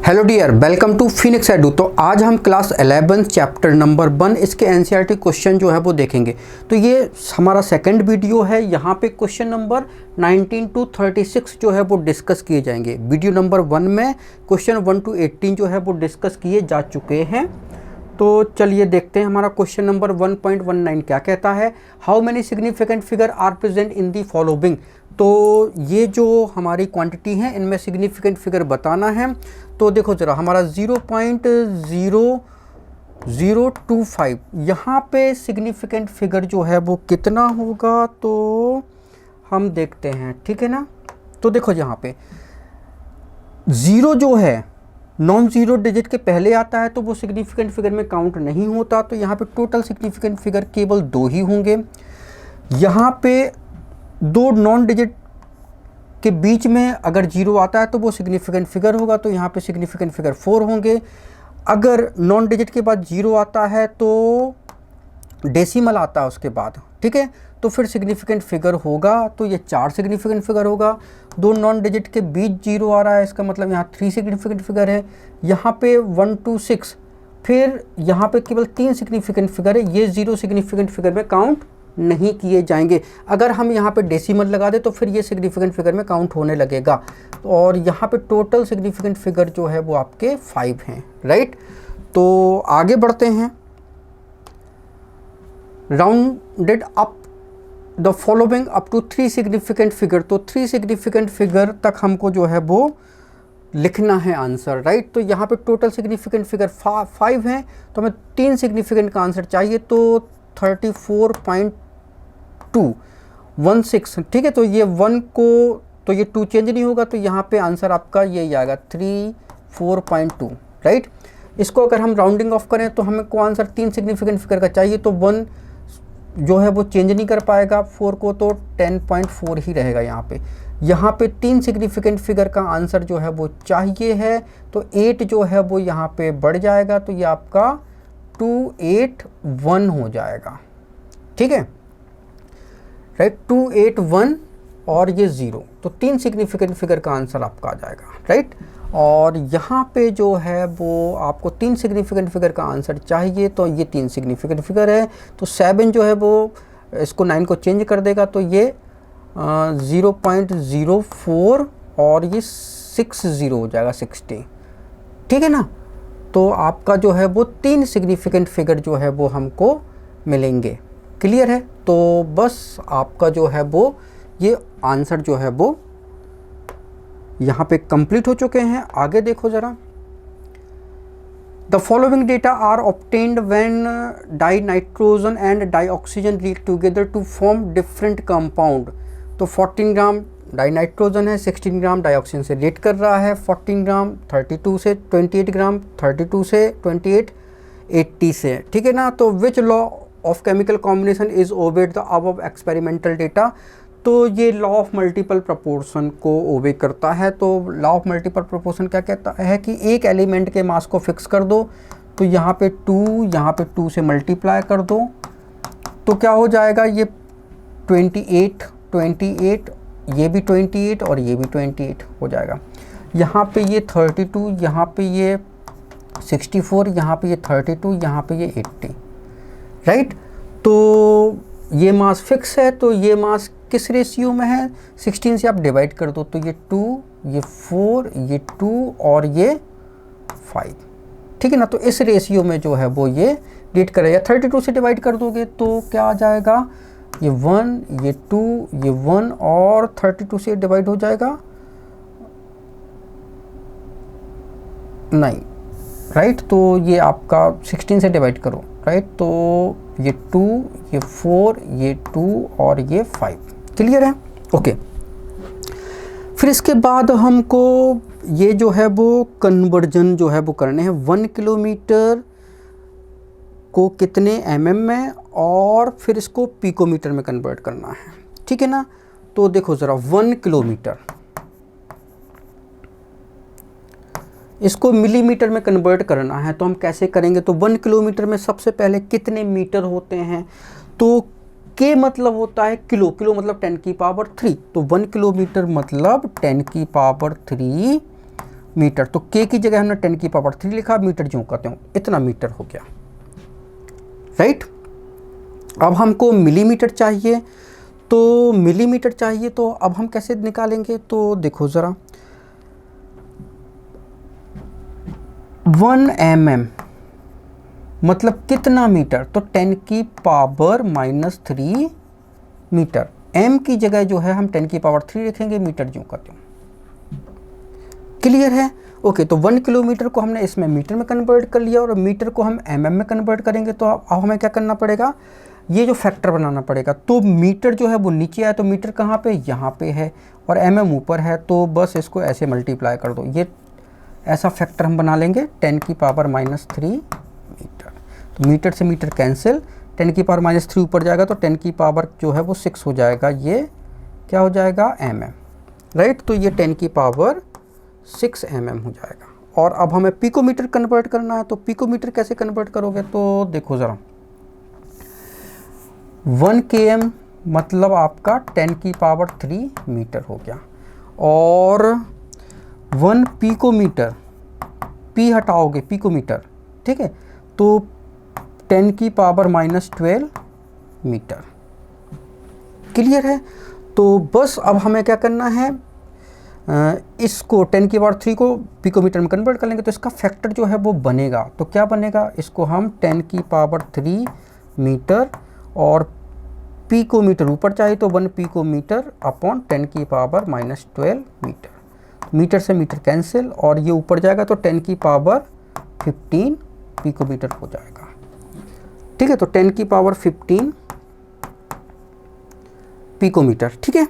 Hello dear, welcome to Phoenix Edu. तो आज हम क्लास 11 चैप्टर नंबर 1 इसके एनसीईआरटी क्वेश्चन जो है वो देखेंगे। तो ये हमारा सेकंड वीडियो है। यहाँ पे क्वेश्चन नंबर 19 टू 36 जो है वो डिस्कस किए जाएंगे। वीडियो नंबर 1 में क्वेश्चन 1 टू 18 जो है वो डिस्कस किए जा चुके हैं। तो चलिए देखते हैं हमारा क्वेश्चन नंबर 1.19 क्या कहता है। How many significant figure are present in the following. तो ये जो हमारी क्वांटिटी है इनमें सिग्निफिकेंट फिगर बताना है। तो देखो ज़रा, हमारा 0.0025 यहाँ पे सिग्निफिकेंट फिगर जो है वो कितना होगा, तो हम देखते हैं, ठीक है ना। तो देखो यहाँ पे ज़ीरो जो है नॉन ज़ीरो डिजिट के पहले आता है तो वो सिग्निफिकेंट फिगर में काउंट नहीं होता। तो यहाँ पे टोटल सिग्निफिकेंट फिगर केवल 2 ही होंगे। यहाँ पे 2 नॉन डिजिट के बीच में अगर 0 आता है तो वो सिग्निफिकेंट फिगर होगा, तो यहाँ पे सिग्निफिकेंट फिगर 4 होंगे। अगर नॉन डिजिट के बाद 0 आता है तो डेसिमल आता है उसके बाद, ठीक है, तो फिर सिग्निफिकेंट फिगर होगा, तो ये 4 सिग्निफिकेंट फिगर होगा। 2 नॉन डिजिट के बीच 0 आ रहा है, इसका मतलब यहाँ 3 सिग्निफिकेंट फिगर है। यहाँ पे 1 to 6, फिर यहाँ पे केवल 3 सिग्निफिकेंट फिगर है। ये 0 सिग्निफिकेंट फिगर में काउंट नहीं किए जाएंगे। अगर हम यहाँ पे डेसिमल लगा दें तो फिर ये सिग्निफिकेंट फिगर में काउंट होने लगेगा। और यहाँ पे टोटल सिग्निफिकेंट फिगर जो है वो आपके 5 हैं, राइट। तो आगे बढ़ते हैं। Rounded up the following up to 3 significant figure. तो 3 सिग्निफिकेंट फिगर तक हमको जो है वो लिखना है आंसर, राइट। तो यहाँ पे टोटल सिग्निफिकेंट फिगर 5 हैं, तो हमें 3 सिग्निफिकेंट का आंसर चाहिए। तो 34.216, ठीक है। तो ये 1 को, तो ये 2 चेंज नहीं होगा, तो यहाँ पे आंसर आपका ये आएगा 34.2, राइट। इसको अगर हम राउंडिंग ऑफ करें तो हमें को आंसर 3 सिग्निफिकेंट फिगर का चाहिए, तो 1 जो है वो चेंज नहीं कर पाएगा 4 को, तो 10.4 ही रहेगा यहाँ पे। यहाँ पे 3 सिग्निफिकेंट फिगर का आंसर जो है वो चाहिए है, तो 8 जो है वो यहाँ पे बढ़ जाएगा, तो ये आपका 281 हो जाएगा, ठीक है, राइट। 281 और ये 0, तो 3 सिग्निफिकेंट फिगर का आंसर आपका आ जाएगा, राइट। और यहाँ पे जो है वो आपको 3 सिग्निफिकेंट फिगर का आंसर चाहिए, तो ये 3 सिग्निफिकेंट फिगर है। तो 7 जो है वो इसको 9 को चेंज कर देगा, तो ये 0.04 और ये 60 हो जाएगा 60, ठीक है ना। तो आपका जो है वो 3 सिग्निफिकेंट फिगर जो है वो हमको मिलेंगे। क्लियर है। तो बस आपका जो है वो ये आंसर जो है वो यहाँ पे कंप्लीट हो चुके हैं। आगे देखो ज़रा। The following data are obtained when dinitrogen and dioxygen react together to form different compound. तो 14 ग्राम डाई नाइट्रोजन है, 16 ग्राम डाइऑक्सीजन से रिएक्ट कर रहा है, 14 ग्राम 32 से, 28 ग्राम 32 से, 28 80 से, ठीक है ना। तो which law of chemical combination is obeyed the above experimental data. तो ये लॉ ऑफ मल्टीपल प्रोपोर्शन को ओबे करता है। तो लॉ ऑफ मल्टीपल प्रोपोर्शन क्या कहता है कि एक एलिमेंट के मास को फिक्स कर दो, तो यहाँ पे 2, यहाँ पे 2 से मल्टीप्लाई कर दो, तो क्या हो जाएगा, ये 28, ये भी 28 और ये भी 28 हो जाएगा। यहाँ पे ये 32, यहाँ पे ये 64, यहाँ पे ये 32, यहाँ पे ये 80, राइट। तो ये मास फिक्स है, तो ये मास किस रेशियो में है, 16 से आप डिवाइड कर दो, तो ये 2, ये 4, ये 2 और ये 5, ठीक है ना। तो इस रेशियो में जो है वो ये डिवाइड करेगा। 32 से डिवाइड कर दोगे तो क्या आ जाएगा, ये 1, ये 2, ये 1 और 32 से डिवाइड हो जाएगा 9, राइट। तो ये आपका 16 से डिवाइड करो, राइट। तो ये 2, ये 4, ये 2 और ये 5, क्लियर है, ओके। फिर इसके बाद हमको ये जो है वो कन्वर्जन जो है वो करने हैं 1 किलोमीटर को कितने mm में, और फिर इसको पिकोमीटर में कन्वर्ट करना है, ठीक है ना। तो देखो ज़रा, 1 किलोमीटर इसको मिलीमीटर में कन्वर्ट करना है, तो हम कैसे करेंगे। तो 1 किलोमीटर में सबसे पहले कितने मीटर होते हैं, तो के मतलब होता है किलो, किलो मतलब 10 की पावर 3, तो 1 किलोमीटर मतलब 10 की पावर 3 मीटर, तो के की जगह हमने 10 की पावर 3 लिखा, मीटर जो कहते हो, इतना मीटर हो गया, राइट। अब हमको मिलीमीटर चाहिए, तो मिलीमीटर चाहिए तो अब हम कैसे निकालेंगे, तो देखो ज़रा 1 mm मतलब कितना मीटर, तो 10 की पावर -3 मीटर। m की जगह जो है हम 10 की पावर 3 लिखेंगे, मीटर जो कहते हो, क्लियर है। ओके, तो 1 किलोमीटर को हमने इसमें मीटर में कन्वर्ट कर लिया और मीटर को हम mm में कन्वर्ट करेंगे, तो अब हमें क्या करना पड़ेगा, ये जो फैक्टर बनाना पड़ेगा। तो मीटर जो है वो नीचे आया, तो मीटर कहाँ पे, यहाँ पे है, और mm ऊपर है, तो बस इसको ऐसे मल्टीप्लाई कर दो, ये ऐसा फैक्टर हम बना लेंगे 10 की पावर -3 मीटर। तो मीटर से मीटर कैंसिल, 10 की पावर -3 ऊपर जाएगा तो 10 की पावर जो है वो 6 हो जाएगा, ये क्या हो जाएगा mm, राइट। तो ये 10 की पावर 6 mm हो जाएगा। और अब हमें पिकोमीटर कन्वर्ट करना है, तो पिकोमीटर कैसे कन्वर्ट करोगे, तो देखो ज़रा 1 km मतलब आपका 10 की पावर 3 मीटर हो गया, और 1 पिकोमीटर, पी हटाओगे पिकोमीटर, ठीक है, तो 10 की पावर -12 मीटर, क्लियर है। तो बस अब हमें क्या करना है, इसको 10 की पावर 3 को पिकोमीटर में कन्वर्ट कर लेंगे, तो इसका फैक्टर जो है वो बनेगा, तो क्या बनेगा, इसको हम 10 की पावर 3 मीटर, और पिकोमीटर ऊपर चाहिए तो 1 पिकोमीटर अपॉन 10 की पावर -12 मीटर, मीटर से मीटर कैंसिल, और ये ऊपर जाएगा तो 10 की पावर 15 पिकोमीटर हो जाएगा, ठीक है। तो 10 की पावर 15 पिकोमीटर, ठीक है।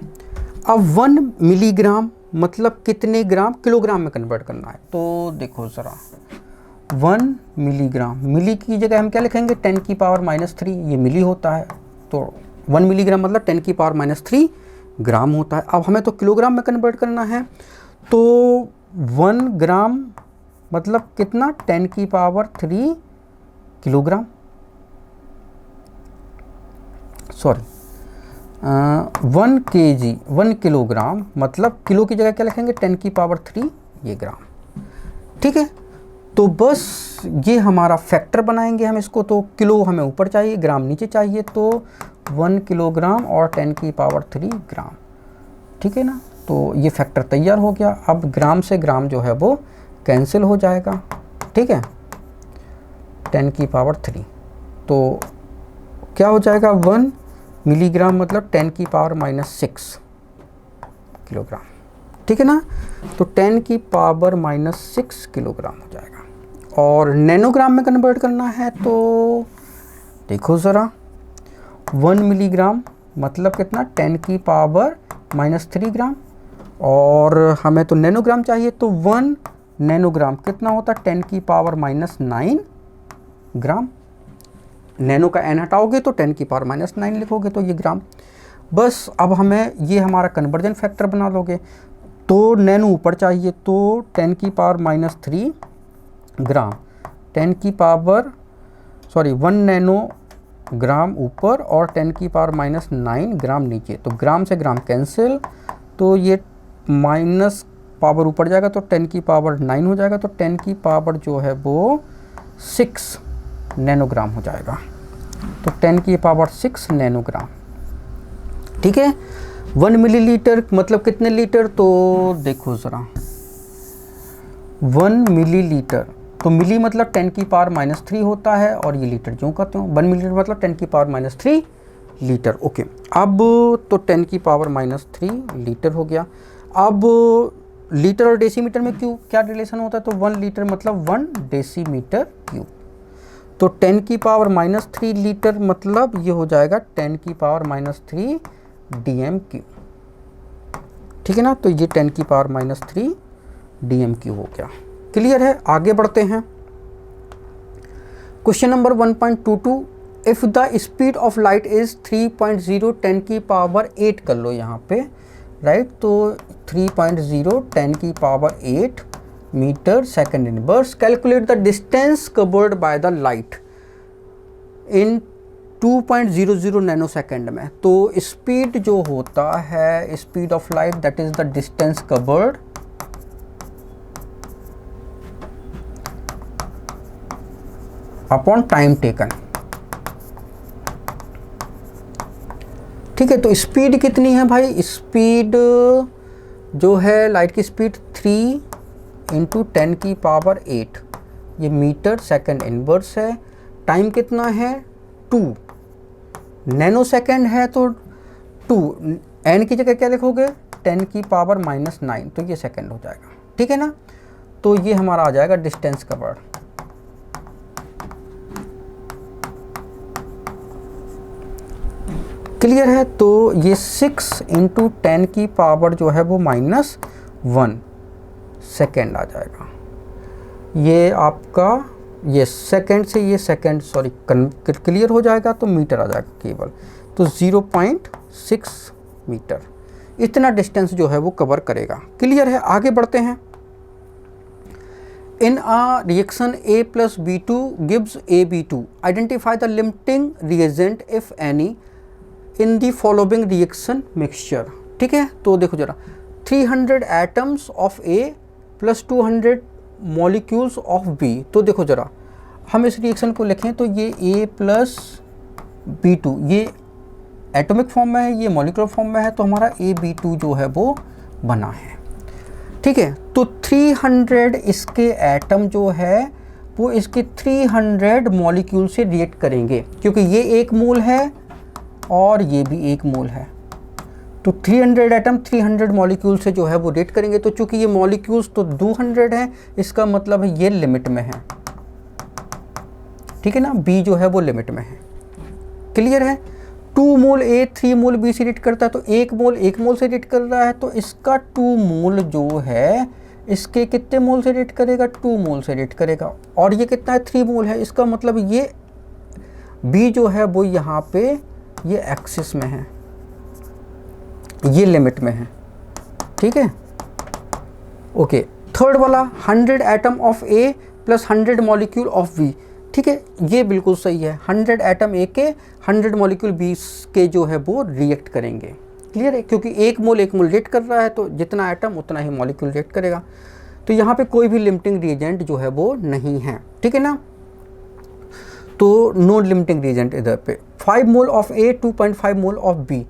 अब 1 मिलीग्राम मतलब कितने ग्राम, किलोग्राम में कन्वर्ट करना है, तो देखो ज़रा 1 मिलीग्राम, मिली की जगह हम क्या लिखेंगे, 10 की पावर -3, ये मिली होता है, तो 1 मिलीग्राम मतलब 10 की पावर -3 ग्राम होता है। अब हमें तो किलोग्राम में कन्वर्ट करना है, तो 1 ग्राम मतलब कितना, 10 की power 3 kilogram, sorry 1 kg 1 kilogram मतलब किलो की जगह क्या लिखेंगे, 10 की पावर 3 ये ग्राम, ठीक है। तो बस ये हमारा फैक्टर बनाएंगे हम इसको, तो किलो हमें ऊपर चाहिए, ग्राम नीचे चाहिए, तो 1 किलोग्राम और 10 की पावर 3 ग्राम, ठीक है ना। तो ये फैक्टर तैयार हो गया। अब ग्राम से ग्राम जो है वो कैंसिल हो जाएगा, ठीक है, 10 की पावर 3, तो क्या हो जाएगा, 1 मिलीग्राम मतलब 10 की पावर -6 किलोग्राम, ठीक है ना। तो 10 की पावर -6 किलोग्राम हो जाएगा। और नैनोग्राम में कन्वर्ट करना है, तो देखो ज़रा 1 मिलीग्राम मतलब कितना, 10 की पावर -3 ग्राम, और हमें तो नैनोग्राम चाहिए, तो 1 नैनोग्राम कितना होता है, 10 की पावर -9 ग्राम, नैनो का n हटाओगे तो 10 की पावर -9 लिखोगे, तो ये ग्राम। बस अब हमें ये हमारा कन्वर्जन फैक्टर बना लोगे, तो नैनो ऊपर चाहिए, तो 10 की पावर -3 ग्राम, 10 की पावर 1 नैनो ग्राम ऊपर और 10 की पावर -9 ग्राम नीचे, तो ग्राम से ग्राम कैंसिल, तो ये माइनस पावर ऊपर जाएगा तो 10 की पावर 9 हो जाएगा, तो 10 की पावर जो है वो 6 नैनोग्राम हो जाएगा, तो 10 की पावर 6 नैनोग्राम, ठीक है। 1 मिलीलीटर मतलब कितने लीटर, तो देखो ज़रा 1 मिलीलीटर, तो मिली मतलब 10 की पावर -3 होता है, और ये लीटर जो कहते हो, 1 मिलीलीटर मतलब 10 की पावर -3 लीटर, ओके। अब तो 10 की पावर -3 लीटर हो गया। अब लीटर और डेसीमीटर में क्यों क्या रिलेशन होता है, तो 1 लीटर मतलब 1 डेसीमीटर क्यूब, तो 10 की पावर -3 लीटर मतलब ये हो जाएगा 10 की पावर -3 DMQ, ठीक है ना। तो ये 10 की पावर -3 DMQ हो गया, क्लियर है। आगे बढ़ते हैं, question number 1.22, if the speed of light is 3.0 10 की पावर 8 कर लो यहाँ पे, राइट, तो 3.0 10 की power 8 metre second inverse, calculate the distance covered by the light in 2.00 nanosecond में। तो स्पीड जो होता है, speed of light that is the distance covered upon time taken. ठीक है, तो स्पीड कितनी है भाई, स्पीड जो है लाइट की स्पीड 3 × 10⁸, ये मीटर सेकंड इनवर्स है। टाइम कितना है 2 नैनो सेकेंड है, तो 2 एन की जगह क्या लिखोगे 10⁻⁹, तो ये सेकंड हो जाएगा। ठीक है ना, तो ये हमारा आ जाएगा डिस्टेंस कवर्ड। क्लियर है, तो ये 6 × 10⁻, जो है वो -1 सेकेंड आ जाएगा। ये आपका ये सेकंड से ये सेकंड सॉरी क्लियर हो जाएगा, तो मीटर आ जाएगा केवल, तो 0.6 मीटर इतना डिस्टेंस जो है वो कवर करेगा। क्लियर है, आगे बढ़ते हैं। In a reaction A + B2 gives AB2, identify the limiting reagent if any in the following reaction mixture. ठीक है, तो देखो जरा 300 atoms of A + 200 molecules of B। तो देखो जरा हम इस रिएक्शन को लिखें तो ये A + B2 ये एटॉमिक फॉर्म में है, ये मॉलिक्यूलर फॉर्म में है, तो हमारा AB2 जो है वो बना है। ठीक है, तो 300 इसके एटम जो है वो इसके 300 मॉलिक्यूल से रिएक्ट करेंगे, क्योंकि ये 1 मोल है और ये भी 1 मोल है, तो 300 एटम 300 मॉलिक्यूल से जो है वो रिएक्ट करेंगे। तो चूंकि ये मॉलिक्यूल्स तो 200 हैं, इसका मतलब है ये लिमिट में है। ठीक है ना, B जो है वो लिमिट में है। क्लियर है, 2 मोल A 3 मोल B से रिएक्ट करता है, तो 1 मोल 1 मोल से रिएक्ट कर रहा है, तो इसका 2 मोल जो है इसके कितने मोल से रिएक्ट करेगा 2 मोल से रिएक्ट करेगा, और ये कितना है 3 मोल है, इसका मतलब ये B जो है वो यहाँ पे ये एक्सिस में है, ये लिमिट में है। ठीक है, ओके। थर्ड वाला 100 atom of A + 100 molecule of B। ठीक है, ये बिल्कुल सही है, 100 एटम A के 100 मॉलिक्यूल B के जो है वो रिएक्ट करेंगे। क्लियर है, क्योंकि 1 मोल 1 मोल रिएक्ट कर रहा है, तो जितना एटम उतना ही मॉलिक्यूल रिएक्ट करेगा, तो यहाँ पे कोई भी लिमिटिंग रिएजेंट जो है वो नहीं है। ठीक है ना, तो नो लिमिटिंग रिएजेंट इधर पे। 5 mole of A 2.5 mole of B।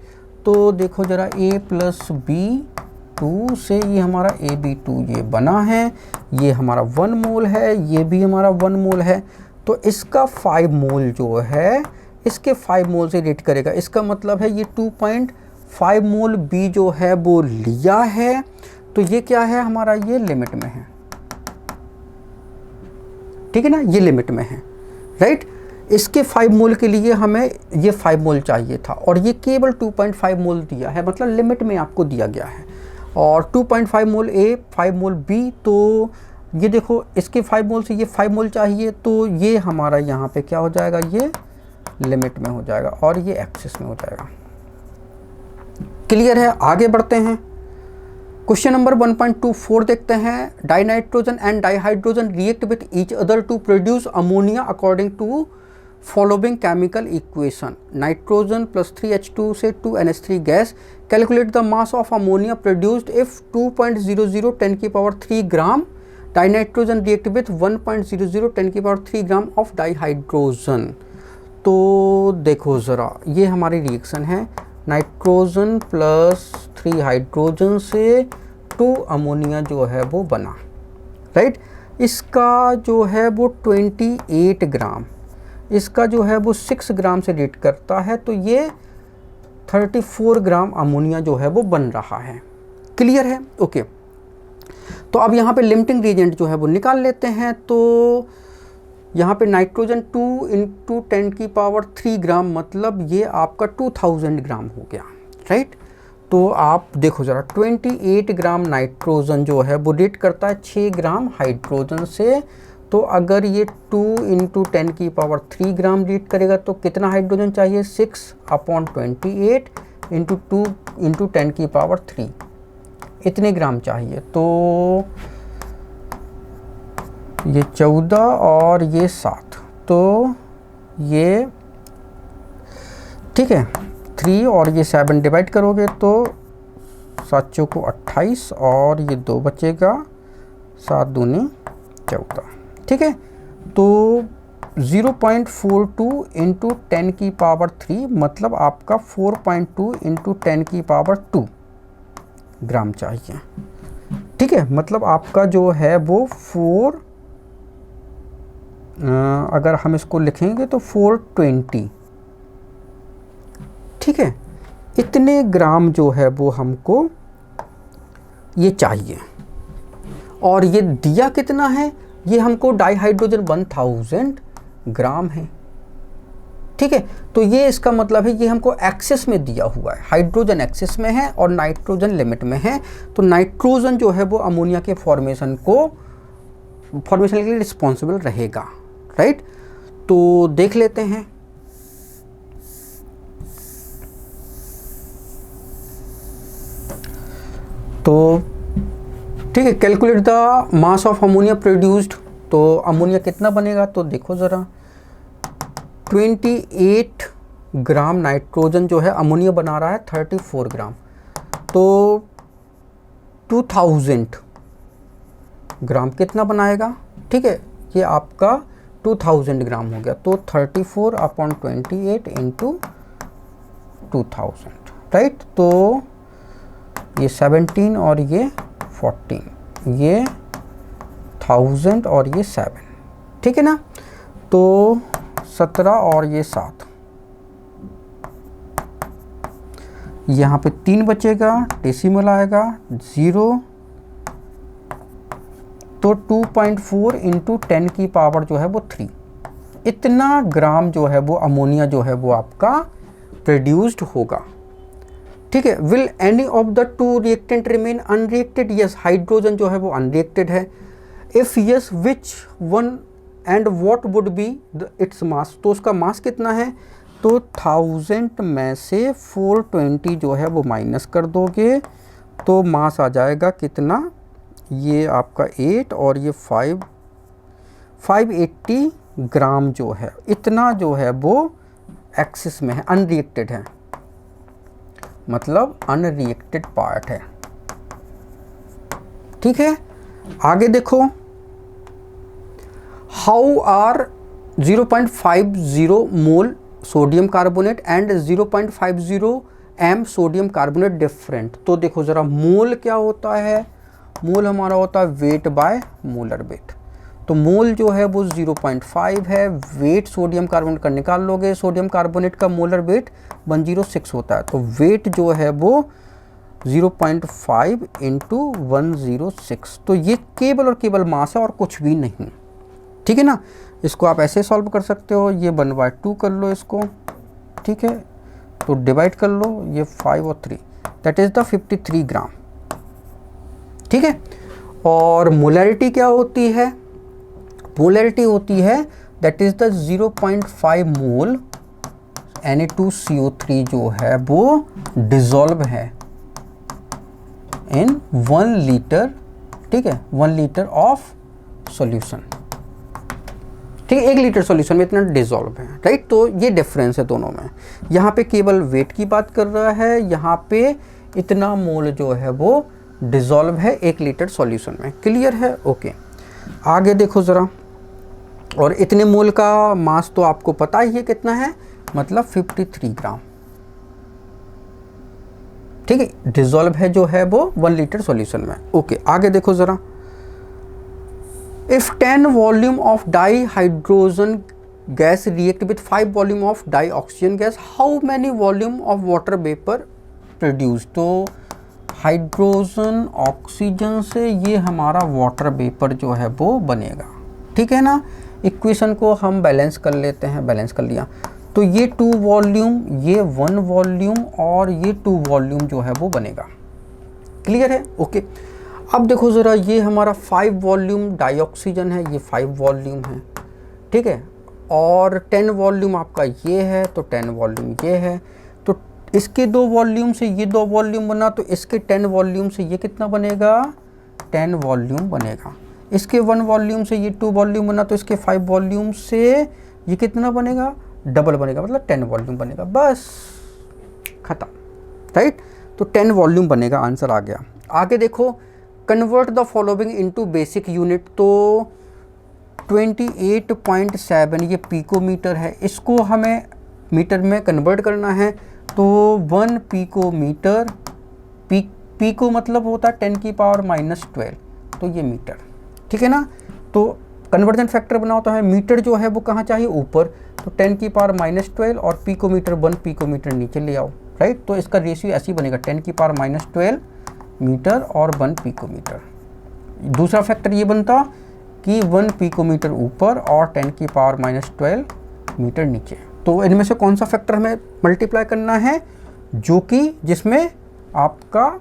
तो देखो जरा A + B2 से ये हमारा AB2 ये बना है, ये हमारा 1 मोल है, ये भी हमारा 1 मोल है, तो इसका 5 मोल जो है इसके 5 मोल से रिएक्ट करेगा। इसका मतलब है ये 2.5 मोल B जो है वो लिया है, तो ये क्या है हमारा, ये लिमिट में है। ठीक है ना, ये लिमिट में है, राइट। इसके 5 मोल के लिए हमें ये 5 मोल चाहिए था, और ये केवल 2.5 मोल दिया है, मतलब लिमिट में आपको दिया गया है। और 2.5 मोल A 5 मोल B, तो ये देखो इसके 5 मोल से ये 5 मोल चाहिए, तो ये हमारा यहाँ पे क्या हो जाएगा, ये लिमिट में हो जाएगा और ये एक्सिस में हो जाएगा। क्लियर है, आगे बढ़ते हैं। क्वेश्चन नंबर 1.24 देखते हैं। Dinitrogen and dihydrogen react with each other to produce ammonia according to following chemical equation. Nitrogen + 3H2 से 2NH3 gas. Calculate the mass of ammonia produced if 2.00 10³ gram dinitrogen react with 1.00 10³ gram of dihydrogen. तो देखो ज़रा, ये हमारी reaction है, nitrogen + 3 hydrogen से 2 ammonia जो है वो बना, राइट। इसका जो है वो 28 ग्राम, इसका जो है वो 6 ग्राम से रिएक्ट करता है, तो ये 34 ग्राम अमोनिया जो है वो बन रहा है। क्लियर है, ओके। तो अब यहाँ पे लिमिटिंग रिएजेंट जो है वो निकाल लेते हैं। तो यहाँ पे नाइट्रोजन 2 × 10³ ग्राम, मतलब ये आपका 2000 ग्राम हो गया, राइट। तो आप देखो ज़रा, 28 ग्राम नाइट्रोजन जो है वो रिएक्ट करता है 6 ग्राम हाइड्रोजन से, तो अगर ये 2 × 10³ ग्राम रिएक्ट करेगा तो कितना हाइड्रोजन चाहिए, 6/28 × 2 × 10³ इतने ग्राम चाहिए। तो ये 14 और ये 7, तो ये ठीक है 3 और ये 7 डिवाइड करोगे तो 7 चौको 28 और ये 2 बचेगा, 7 दूनी 14। ठीक है, तो 0.42 इंटू 10 की पावर 3 मतलब आपका 4.2 इंटू 10 की पावर 2 ग्राम चाहिए। ठीक है, मतलब आपका जो है वो 4 अगर हम इसको लिखेंगे तो 420। ठीक है, इतने ग्राम जो है वो हमको ये चाहिए। और ये दिया कितना है, ये हमको डाईहाइड्रोजन 1000 ग्राम है। ठीक है, तो ये इसका मतलब है ये हमको एक्सेस में दिया हुआ है, हाइड्रोजन एक्सेस में है और नाइट्रोजन लिमिट में है। तो नाइट्रोजन जो है वो अमोनिया के फॉर्मेशन के लिए रिस्पॉन्सिबल रहेगा। राइट, तो देख लेते हैं। तो ठीक है, calculate the mass of ammonia produced. तो अमोनिया कितना बनेगा, तो देखो ज़रा 28 ग्राम नाइट्रोजन जो है अमोनिया बना रहा है 34 ग्राम, तो 2000 ग्राम कितना बनाएगा। ठीक है, ये आपका 2000 ग्राम हो गया। तो 34/28 इंटू 2000। राइट, तो ये 17 और ये 14, ये 1000 और ये 7। ठीक है ना, तो 17 और ये 7, यहाँ पे 3 बचेगा, डेसिमल आएगा 0, तो 2.4 इंटू 10 की पावर जो है वो 3, इतना ग्राम जो है वो अमोनिया जो है वो आपका प्रोड्यूस्ड होगा। ठीक है, will any of the two reactant remain unreacted. Yes, hydrogen जो है वो अनरिएक्टेड है। If yes, which one and what would be its mass. तो उसका मास कितना है, तो 1000 में से 420 जो है वो माइनस कर दोगे तो मास आ जाएगा कितना, ये आपका 8 और ये 580 ग्राम जो है, इतना जो है वो एक्सिस में है, अनरिएक्टेड है, मतलब अनरिएक्टेड पार्ट है। ठीक है, आगे देखो, how are 0.50 mole sodium carbonate and 0.50 M sodium carbonate different. तो देखो जरा, मोल क्या होता है, मोल हमारा होता है वेट बाय मोलर वेट। तो मोल जो है वो 0.5 है, वेट सोडियम कार्बोनेट का निकाल लोगे, सोडियम कार्बोनेट का मोलर वेट 106 होता है, तो वेट जो है वो 0.5 इंटू 106। तो ये केवल और केवल मास है और कुछ भी नहीं। ठीक है ना, इसको आप ऐसे सॉल्व कर सकते हो, ये 1/2 कर लो इसको। ठीक है, तो डिवाइड कर लो, ये 5 और 3, दैट इज़ द 53 ग्राम। ठीक है, और मोलैरिटी क्या होती है, मोलैरिटी होती है that is the 0.5 mole Na2CO3 जो है वो डिजॉल्व है इन 1 लीटर। ठीक है, 1 लीटर ऑफ सॉल्यूशन। ठीक है, 1 लीटर सॉल्यूशन में इतना डिजॉल्व है। राइट, तो ये डिफरेंस है दोनों में। यहाँ पे केवल वेट की बात कर रहा है, यहाँ पे इतना मोल जो है वो डिजॉल्व है 1 लीटर सॉल्यूशन में। क्लियर है, ओके। आगे देखो ज़रा, और इतने मोल का मास तो आपको पता ही है कितना है, मतलब 53 ग्राम। ठीक है, डिजॉल्व है जो है वो 1 लीटर सॉल्यूशन में। ओके, आगे देखो ज़रा, if 10 volume of dihydrogen gas react with 5 volume of dioxygen gas, how many volume of water vapour produce. तो हाइड्रोजन ऑक्सीजन से ये हमारा वाटर वेपर जो है वो बनेगा। ठीक है ना, इक्वेशन को हम बैलेंस कर लेते हैं, बैलेंस कर लिया, तो ये 2 वॉल्यूम, ये 1 वॉल्यूम और ये 2 वॉल्यूम जो है वो बनेगा। क्लियर है, ओके। अब देखो ज़रा, ये हमारा 5 वॉल्यूम डाइऑक्सीजन है, ये 5 वॉल्यूम है। ठीक है, और 10 वॉल्यूम आपका ये है, तो 10 वॉल्यूम ये है, तो इसके 2 वॉल्यूम से ये 2 वॉल्यूम बना, तो इसके 10 वॉल्यूम से ये कितना बनेगा, 10 वॉल्यूम बनेगा। इसके 1 वॉल्यूम से ये 2 वॉल्यूम बना, तो इसके 5 वॉल्यूम से ये कितना बनेगा, डबल बनेगा, मतलब 10 वॉल्यूम बनेगा। बस खत्म। राइट, तो 10 वॉल्यूम बनेगा, आंसर आ गया। आगे देखो, convert the following into basic unit. तो 28.7 ये पिकोमीटर है, इसको हमें मीटर में कन्वर्ट करना है। तो 1 पिकोमीटर, पिको मतलब होता है 10 की पावर -12, तो ये मीटर, ठीक है ना। तो कन्वर्जन फैक्टर बनाओ तो है मीटर जो है वो कहाँ चाहिए, ऊपर, तो 10 की पावर -12 और पिकोमीटर 1 पिकोमीटर नीचे ले आओ, राइट। तो इसका रेशियो ऐसे ही बनेगा 10 की पावर -12 मीटर और 1 पिकोमीटर। दूसरा फैक्टर ये बनता कि 1 पिकोमीटर ऊपर और 10 की पावर -12 मीटर नीचे। तो इनमें से कौन सा फैक्टर हमें मल्टीप्लाई करना है, जो कि जिसमें आपका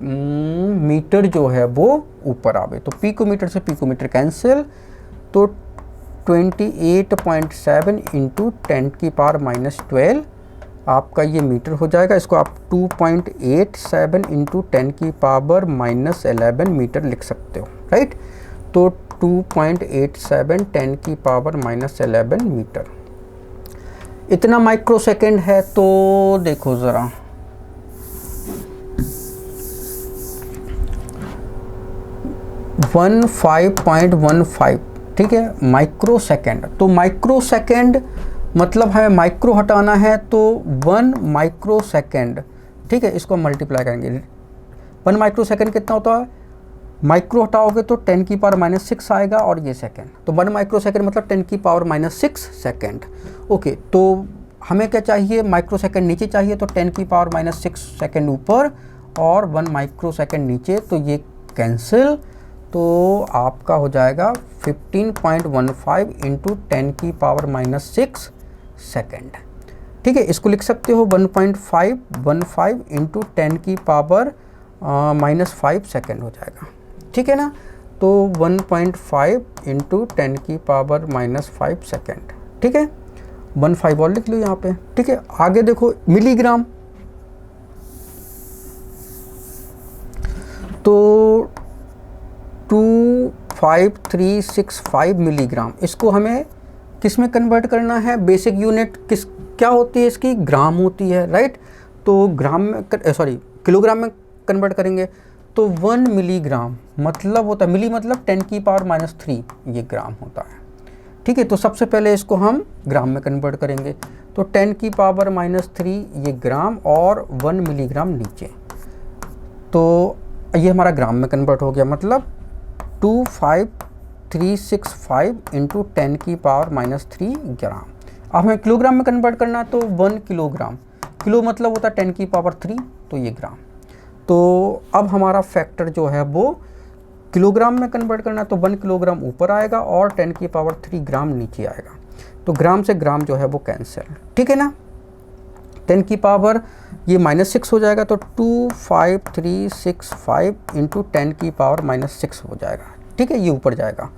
मीटर जो है वो ऊपर आवे। तो पिकोमीटर से पिकोमीटर कैंसिल, तो 28.7 इंटू 10 की पावर -12 आपका ये मीटर हो जाएगा। इसको आप 2.87 इंटू 10 की पावर -11 मीटर लिख सकते हो, राइट। तो 2.87 10 की पावर -11 मीटर, इतना माइक्रोसेकंड है। तो देखो ज़रा, वन 5.15, ठीक है, माइक्रोसेकंड। तो माइक्रोसेकंड मतलब है माइक्रो हटाना है, तो 1 माइक्रोसेकंड, ठीक है, इसको मल्टीप्लाई करेंगे। 1 माइक्रोसेकंड कितना होता है, माइक्रो हटाओगे तो 10 की पावर -6 आएगा और ये सेकंड, तो 1 माइक्रोसेकंड मतलब 10 की पावर -6 सेकंड। ओके, तो हमें क्या चाहिए, माइक्रोसेकंड नीचे चाहिए, तो 10 की पावर -6 सेकंड ऊपर और 1 माइक्रोसेकंड नीचे, तो ये कैंसिल। तो आपका हो जाएगा 15.15 इंटू 10 की पावर -6 सेकंड, ठीक है। इसको लिख सकते हो 1.515 इंटू 10 की पावर -5 सेकंड हो जाएगा, ठीक है ना। तो 1.5 इंटू 10 की पावर -5 सेकंड, ठीक है। 15 और लिख लो यहाँ पे, ठीक है। आगे देखो मिलीग्राम, तो 25365 मिलीग्राम, इसको हमें किस में कन्वर्ट करना है, बेसिक यूनिट किस क्या होती है इसकी, ग्राम होती है, राइट। तो ग्राम में किलोग्राम में कन्वर्ट करेंगे, तो 1 मिलीग्राम मतलब होता है, मिली मतलब 10 की पावर -3 ये ग्राम होता है, ठीक है। तो सबसे पहले इसको हम ग्राम में कन्वर्ट करेंगे, तो 10 की पावर -3 ये ग्राम और 1 मिलीग्राम नीचे, तो ये हमारा ग्राम में कन्वर्ट हो गया, मतलब 25365 इंटू 10 की पावर -3 ग्राम। अब हमें किलोग्राम में कन्वर्ट करना है, तो 1 किलोग्राम, किलो मतलब होता है 10 की पावर 3, तो ये ग्राम। तो अब हमारा फैक्टर जो है वो किलोग्राम में कन्वर्ट करना है, तो 1 किलोग्राम ऊपर आएगा और 10 की पावर 3 ग्राम नीचे आएगा। तो ग्राम से ग्राम जो है वो कैंसिल, ठीक है ना। 10 की पावर ये -6 हो जाएगा, तो 25365 इंटू 10 की पावर -6 हो जाएगा, ठीक है, ये ऊपर जाएगा।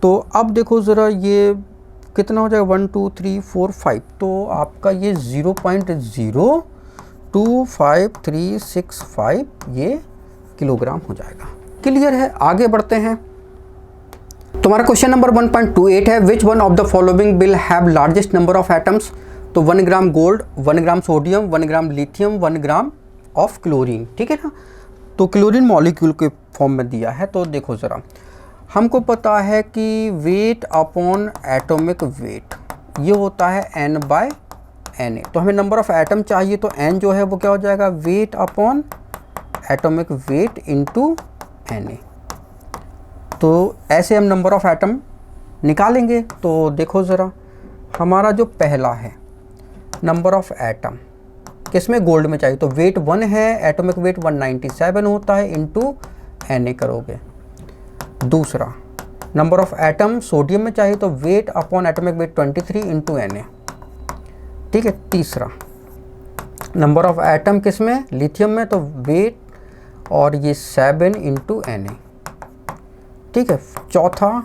तो अब देखो ज़रा ये कितना हो जाएगा, 1 2 3 4 5, तो आपका ये 0.02535 ये किलोग्राम हो जाएगा। क्लियर है, आगे बढ़ते हैं। तुम्हारा क्वेश्चन नंबर 1.28 है, which one of the following will have largest number of atoms. तो 1 gram gold, 1 gram sodium, 1 gram lithium, 1 gram of chlorine, ठीक है ना। तो क्लोरीन मॉलिक्यूल के फॉर्म में दिया है। तो देखो ज़रा, हमको पता है कि वेट अपॉन एटॉमिक वेट ये होता है N/Na। तो हमें नंबर ऑफ एटम चाहिए, तो N जो है वो क्या हो जाएगा, weight upon atomic weight into Na। तो ऐसे हम नंबर ऑफ एटम निकालेंगे। तो देखो ज़रा, हमारा जो पहला है नंबर ऑफ एटम किसमें, गोल्ड में चाहिए, तो वेट 1 है, एटॉमिक वेट 197 होता है, इंटू Na करोगे। दूसरा नंबर ऑफ एटम सोडियम में चाहिए, तो weight upon atomic weight 23 into Na, ठीक है। तीसरा नंबर ऑफ एटम किसमें, लिथियम में, तो वेट और ये 7 इंटू Na, ठीक है। चौथा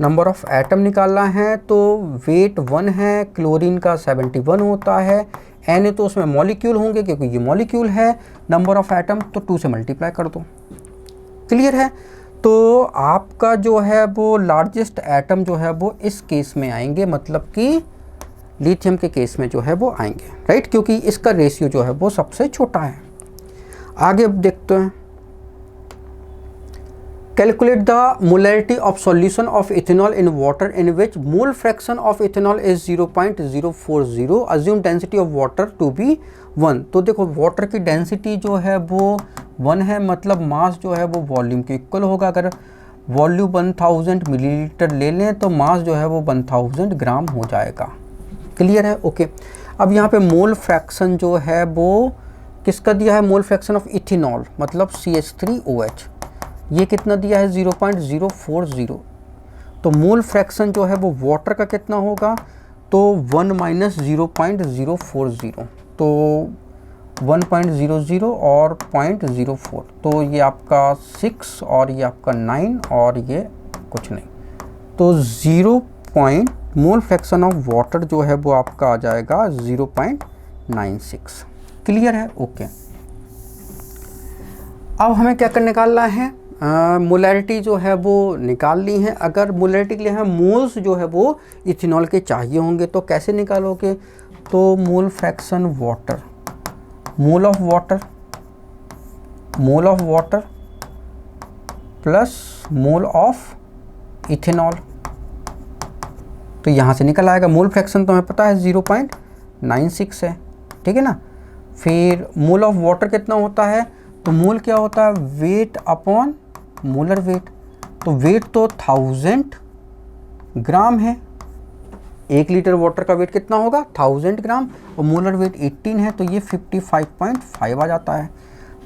नंबर ऑफ एटम निकालना है, तो वेट 1 है, क्लोरीन का 71 होता है, Na तो उसमें मॉलिक्यूल होंगे क्योंकि ये मॉलिक्यूल है, नंबर ऑफ एटम तो 2 से मल्टीप्लाई कर दो। क्लियर है। तो आपका जो है वो लार्जेस्ट एटम जो है वो इस केस में आएंगे, मतलब कि लिथियम के केस में जो है वो आएंगे, राइट, क्योंकि इसका रेशियो जो है वो सबसे छोटा है। आगे अब देखते हैं, calculate the molarity of solution of ethanol in water in which mole fraction of ethanol is 0.040, assume density of water to be 1। तो देखो वाटर की डेंसिटी जो है वो 1 है, मतलब मास जो है वो वॉल्यूम के इक्वल होगा। अगर वॉल्यूम 1000 मिलीलीटर ले लें तो मास जो है वो 1000 ग्राम हो जाएगा। क्लियर है? ओके। अब यहाँ पे मोल फ्रैक्शन जो है वो किसका दिया है? मोल फ्रैक्शन ऑफ इथेनॉल मतलब CH3OH, ये कितना दिया है? 0.040। तो मोल फ्रैक्शन जो है वो वाटर का कितना होगा? तो 1 माइनस 0.040, तो 1.00 और 0.04, तो ये आपका 6 और ये आपका 9 और ये कुछ नहीं, तो 0 मोल फ्रैक्शन ऑफ वाटर जो है वो आपका आ जाएगा 0.96। क्लियर है? ओके। अब हमें क्या कर निकालना है? मोलैरिटी जो है वो निकाल ली है। अगर मोलैरिटी के लिए हमें मोल्स जो है वो इथेनॉल के चाहिए होंगे तो कैसे निकालोगे? तो mole fraction water, mole of water plus mole of ethanol, तो यहाँ से निकल आएगा। मोल फ्रैक्शन तो हमें पता है 0.96 है, ठीक है ना। फिर मोल ऑफ वाटर कितना होता है? तो मोल क्या होता है? वेट अपॉन मोलर वेट, तो वेट तो 1000 ग्राम है। 1 लीटर वाटर का वेट कितना होगा? 1000 ग्राम, और मोलर वेट 18 है, तो ये 55.5 आ जाता है।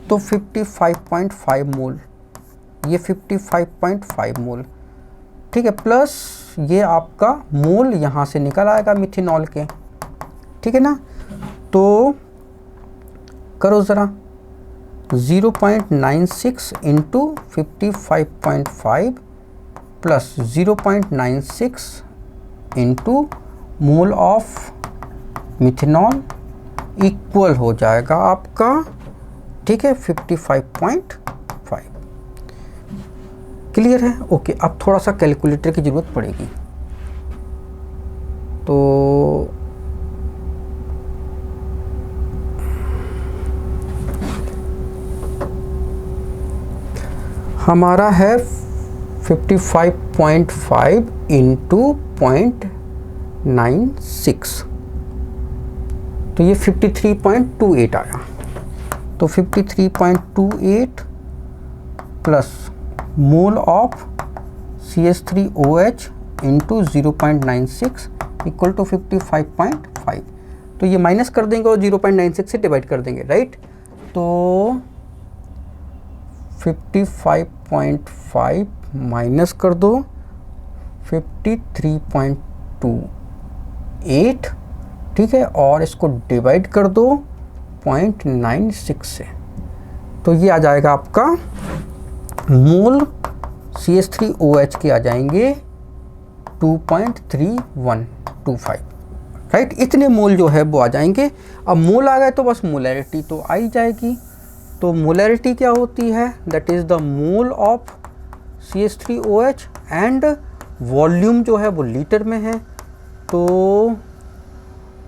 तो 55.5 मोल, ये 55.5 मोल, ठीक है। प्लस ये आपका मोल यहाँ से निकल आएगा मिथेनॉल के, ठीक है ना। तो करो ज़रा, 0.96 into 55.5 plus 0.96 into mole of methanol equal हो जाएगा आपका, ठीक है, 55.5। क्लियर है? ओके। अब थोड़ा सा कैलकुलेटर की ज़रूरत पड़ेगी, तो हमारा है 55.5 इंटू 0.96, तो ये 53.28 आया। तो 53.28 plus mole of CH3OH into 0.96 equal to 55.5। तो ये माइनस कर देंगे और 0.96 से डिवाइड कर देंगे, राइट। तो 55.5 माइनस कर दो 53.28, ठीक है, और इसको डिवाइड कर दो 0.96 से, तो ये आ जाएगा आपका मोल CH3OH के आ जाएंगे 2.3125, राइट। इतने मोल जो है वो आ जाएंगे। अब मोल आ गए तो बस मोलैरिटी तो आ ही जाएगी। तो मोलैरिटी क्या होती है? That is the mole of CH3OH and volume जो है वो लीटर में है। तो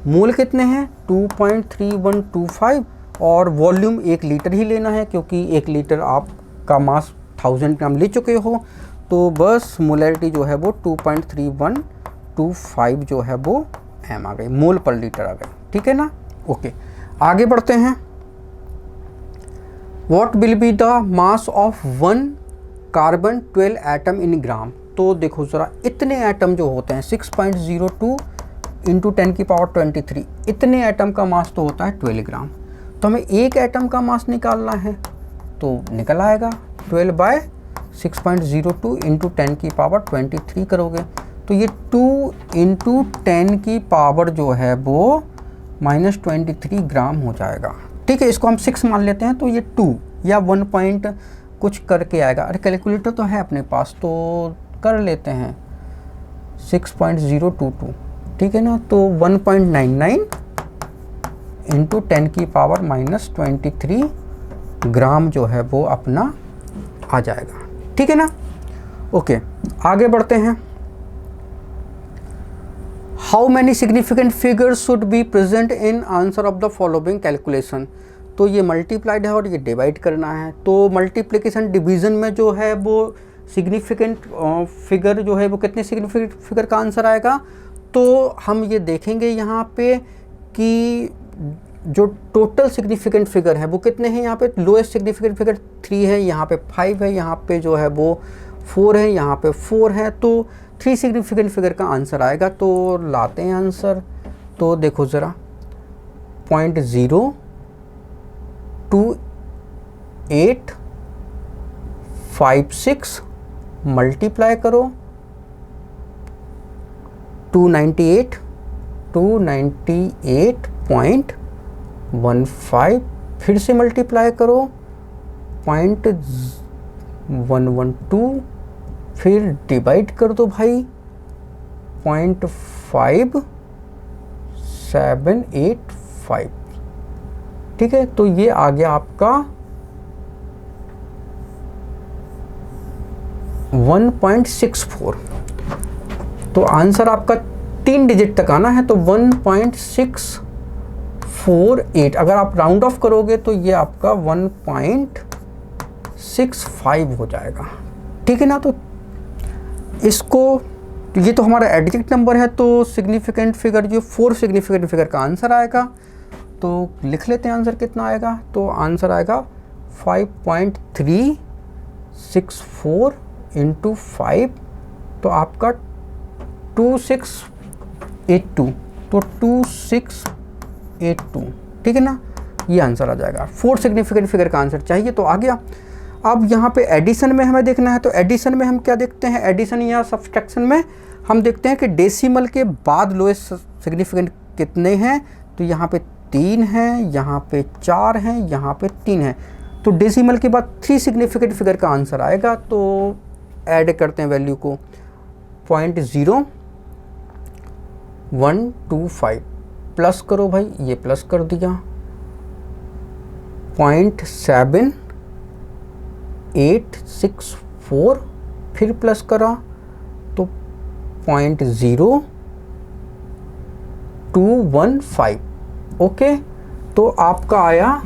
मोल कितने हैं? 2.3125, और वॉल्यूम 1 लीटर ही लेना है क्योंकि 1 लीटर आपका मास 1000 ग्राम ले चुके हो। तो बस मोलैरिटी जो है वो 2.3125 जो है वो एम आ गई, मोल पर लीटर आ गई, ठीक है ना। ओके, आगे बढ़ते हैं। What will be the mass of 1 carbon 12 atom in gram? तो देखो ज़रा, इतने एटम जो होते हैं 6.02 इंटू 10 की पावर 23, इतने एटम का मास तो होता है 12 ग्राम। तो हमें एक एटम का मास निकालना है, तो निकल आएगा 12/6.02 इंटू 10 की पावर 23 करोगे तो ये 2 इंटू 10 की पावर जो है वो -23 ग्राम हो जाएगा, ठीक है। इसको हम 6 मान लेते हैं, तो ये 2 या 1 पॉइंट कुछ करके आएगा। अरे कैलकुलेटर तो है अपने पास, तो कर लेते हैं 6.022, ठीक है ना। तो 1.99 इंटू 10 की पावर -23 ग्राम जो है वो अपना आ जाएगा, ठीक है ना। ओके, आगे बढ़ते हैं। How many significant figures should be present in answer of the following calculation? तो ये मल्टीप्लाइड है और ये डिवाइड करना है। तो मल्टीप्लिकेशन डिवीज़न में जो है वो सिग्निफिकेंट फिगर जो है वो कितने सिग्निफिकेंट फिगर का आंसर आएगा, तो हम ये देखेंगे यहाँ पे कि जो टोटल सिग्निफिकेंट फिगर है वो कितने हैं। यहाँ पे लोएस्ट सिग्निफिकेंट फिगर 3 है, यहाँ पे 5 है, यहाँ पे जो है वो 4 है, यहाँ पे 4 है, तो 3 सिग्निफिकेंट फिगर का आंसर आएगा। तो लाते हैं आंसर। तो देखो ज़रा 0.025856 मल्टीप्लाई करो 298.15, फिर से मल्टीप्लाई करो 0.112, फिर डिवाइड कर दो भाई 0.5785। ठीक है, तो ये आ गया आपका 1.64। तो आंसर आपका 3 डिजिट तक आना है, तो 1.648। अगर आप राउंड ऑफ करोगे तो ये आपका 1.65 हो जाएगा। ठीक है ना। तो इसको, ये तो हमारा एडजेक्ट नंबर है, तो सिग्निफिकेंट फिगर जो 4 सिग्निफिकेंट फिगर का आंसर आएगा। तो लिख लेते हैं आंसर कितना आएगा। तो आंसर आएगा 5.364 इंटू 5, तो आपका 2682, तो 2682। ठीक है ना, ये आंसर आ जाएगा। 4 सिग्निफिकेंट फिगर का आंसर चाहिए तो आ गया। अब यहाँ पे एडिशन में हमें देखना है, तो एडिशन में हम क्या देखते हैं, एडिशन या सब्सट्रैक्शन में हम देखते हैं कि डेसिमल के बाद लोएस्ट सिग्निफिकेंट कितने हैं। तो यहाँ पे 3 हैं, यहाँ पे 4 हैं, यहाँ पे 3 हैं। तो डेसिमल के बाद 3 सिग्निफिकेंट फिगर का आंसर आएगा। तो ऐड करते हैं वैल्यू को 0.0125 प्लस करो भाई, ये प्लस कर दिया 0.7864, फिर प्लस करा तो 0.0215। ओके, तो आपका आया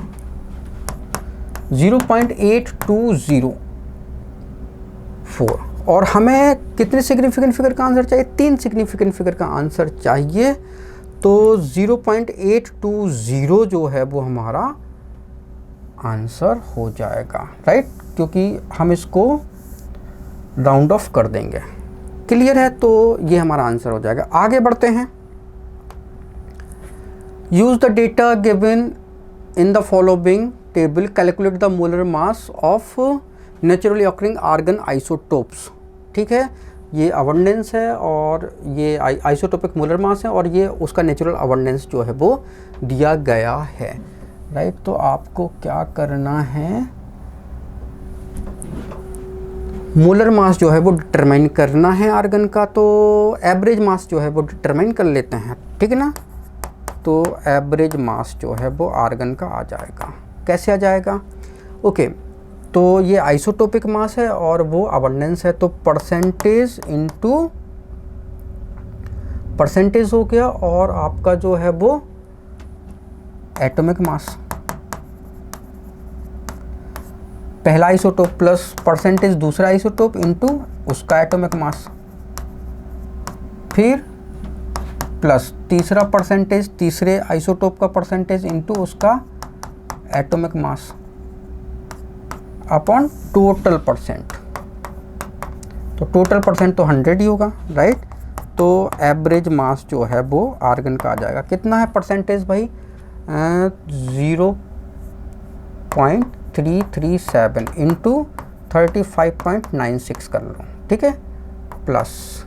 0.8204। और हमें कितने सिग्निफिकेंट फिगर का आंसर चाहिए, 3 सिग्निफिकेंट फिगर का आंसर चाहिए। तो 0.820 जो है वो हमारा आंसर हो जाएगा, राइट, क्योंकि हम इसको राउंड ऑफ कर देंगे। क्लियर है, तो ये हमारा आंसर हो जाएगा। आगे बढ़ते हैं। Use the data given in the following table, calculate the molar mass of naturally occurring argon isotopes. ठीक है, ये अबंडेंस है और ये आइसोटोपिक मोलर मास है, और ये उसका नेचुरल अबंडेंस जो है वो दिया गया है, राइट। तो आपको क्या करना है, मोलर मास जो है वो डिटरमाइन करना है आर्गन का। तो एवरेज मास जो है वो डिटरमाइन कर लेते हैं, ठीक है ना। तो एवरेज मास जो है वो आर्गन का आ जाएगा। कैसे आ जाएगा, ओके, तो ये आइसोटोपिक मास है और वो अबंडेंस है, तो परसेंटेज इनटू परसेंटेज हो गया, और आपका जो है वो एटॉमिक मास, पहला आइसोटोप प्लस परसेंटेज दूसरा आइसोटोप इनटू उसका एटॉमिक मास, फिर प्लस तीसरा परसेंटेज तीसरे आइसोटोप का परसेंटेज इनटू उसका atomic mass upon total percent. तो टोटल परसेंट तो 100 ही होगा, राइट। तो एवरेज मास जो है वो आर्गन का आ जाएगा। कितना है परसेंटेज भाई, 0.337 इंटू 35.96 कर लो, ठीक है, प्लस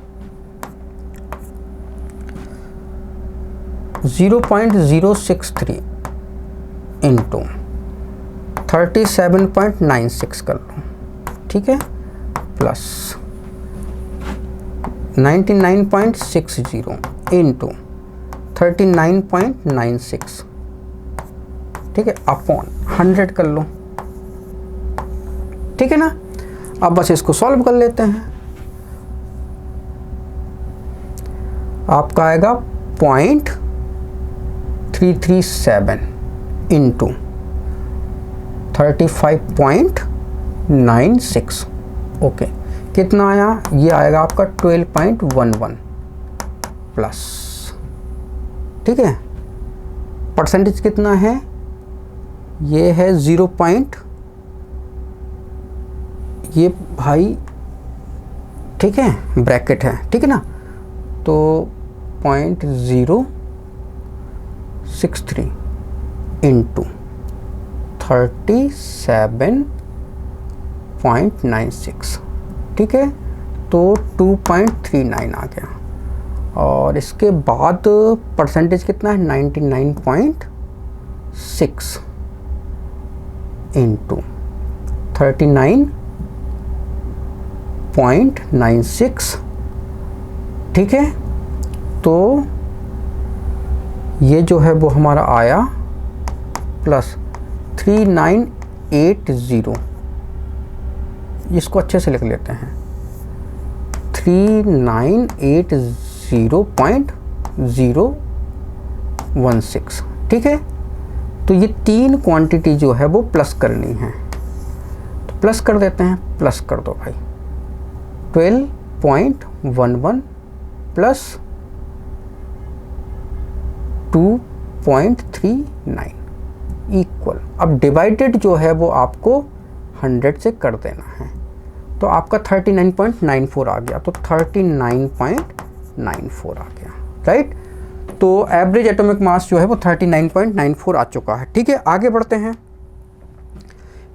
0.063 इंटू 37.96 कर लो, ठीक है, प्लस 99.60 इंटू 39.96, ठीक है, अपॉन 100 कर लो, ठीक है ना। अब बस इसको सॉल्व कर लेते हैं। आपका आएगा 0.337 इंटू 35.96, ओके। कितना आया, ये आएगा आपका 12.11 प्लस, ठीक है। परसेंटेज कितना है, ये है 0. ये भाई ठीक है, ब्रैकेट है, ठीक है ना, तो 0.063 इंटू 37.96, ठीक है, तो 2.39 आ गया। और इसके बाद परसेंटेज कितना है, 99.6 इंटू 39.96, ठीक है। तो ये जो है वो हमारा आया प्लस 3980, इसको अच्छे से लिख लेते हैं, 3980.016, ठीक है। तो ये तीन क्वांटिटी जो है वो प्लस करनी है, तो प्लस कर देते हैं, प्लस कर दो भाई, 12.11 प्लस 2.39 इक्वल, अब डिवाइडेड जो है वो आपको 100 से कर देना है, तो आपका 39.94 आ गया, तो 39.94 आ गया, राइट। तो एवरेज एटॉमिक मास जो है वो 39.94 आ चुका है, ठीक है। आगे बढ़ते हैं,